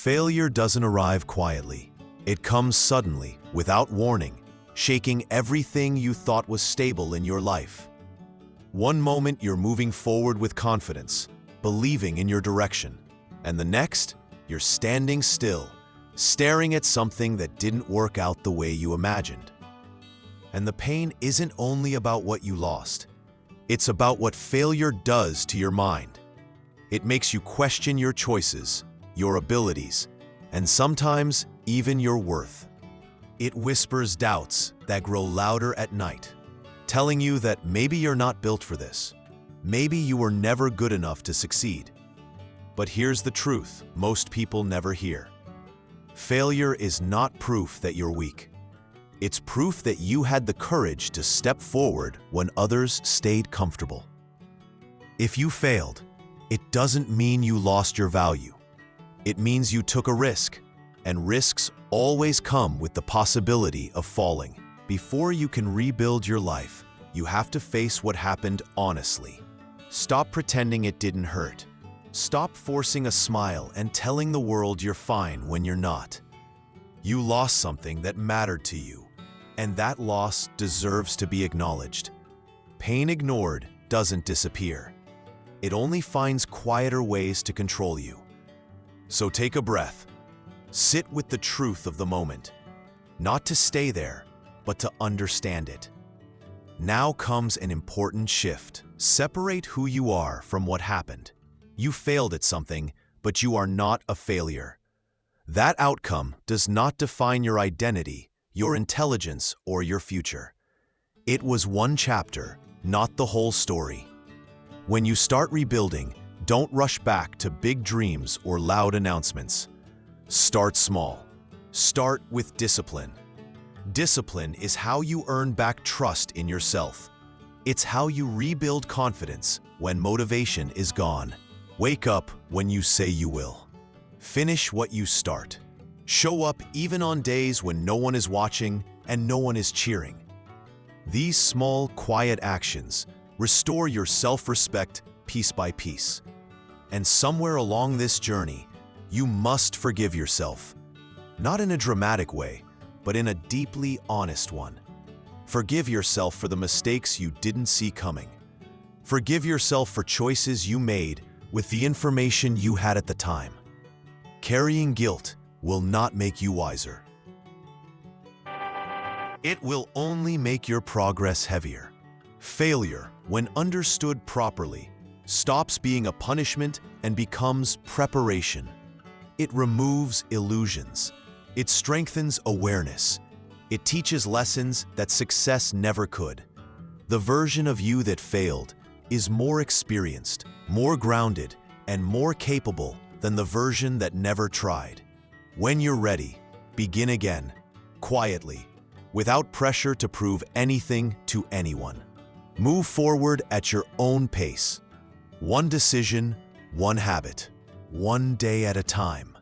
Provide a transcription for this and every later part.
Failure doesn't arrive quietly. It comes suddenly, without warning, shaking everything you thought was stable in your life. One moment you're moving forward with confidence, believing in your direction, and the next, you're standing still, staring at something that didn't work out the way you imagined. And the pain isn't only about what you lost. It's about what failure does to your mind. It makes you question your choices, your abilities, and sometimes even your worth. It whispers doubts that grow louder at night, telling you that maybe you're not built for this. Maybe you were never good enough to succeed. But here's the truth most people never hear. Failure is not proof that you're weak. It's proof that you had the courage to step forward when others stayed comfortable. If you failed, it doesn't mean you lost your value. It means you took a risk, and risks always come with the possibility of falling. Before you can rebuild your life, you have to face what happened honestly. Stop pretending it didn't hurt. Stop forcing a smile and telling the world you're fine when you're not. You lost something that mattered to you, and that loss deserves to be acknowledged. Pain ignored doesn't disappear. It only finds quieter ways to control you. So take a breath. Sit with the truth of the moment, not to stay there, but to understand it. Now comes an important shift. Separate who you are from what happened. You failed at something, but you are not a failure. That outcome does not define your identity, your intelligence, or your future. It was one chapter, not the whole story. When you start rebuilding, don't rush back to big dreams or loud announcements. Start small. Start with discipline. Discipline is how you earn back trust in yourself. It's how you rebuild confidence when motivation is gone. Wake up when you say you will. Finish what you start. Show up even on days when no one is watching and no one is cheering. These small, quiet actions restore your self-respect piece by piece. And somewhere along this journey, you must forgive yourself. Not in a dramatic way, but in a deeply honest one. Forgive yourself for the mistakes you didn't see coming. Forgive yourself for choices you made with the information you had at the time. Carrying guilt will not make you wiser. It will only make your progress heavier. Failure, when understood properly, stops being a punishment and becomes preparation. It removes illusions. It strengthens awareness. It teaches lessons that success never could. The version of you that failed is more experienced, more grounded, and more capable than the version that never tried. When you're ready, begin again, quietly, without pressure to prove anything to anyone. Move forward at your own pace. One decision, one habit, one day at a time.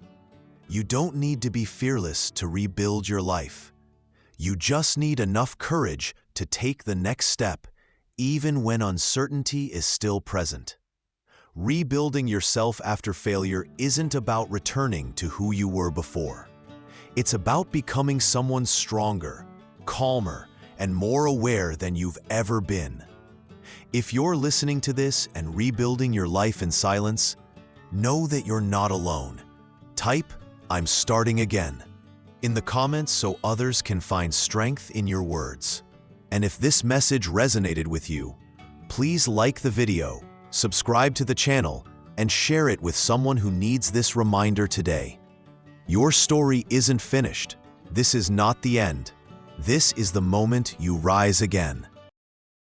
You don't need to be fearless to rebuild your life. You just need enough courage to take the next step, even when uncertainty is still present. Rebuilding yourself after failure isn't about returning to who you were before. It's about becoming someone stronger, calmer, and more aware than you've ever been. If you're listening to this and rebuilding your life in silence, know that you're not alone. Type, "I'm starting again," in the comments so others can find strength in your words. And if this message resonated with you, please like the video, subscribe to the channel, and share it with someone who needs this reminder today. Your story isn't finished. This is not the end. This is the moment you rise again.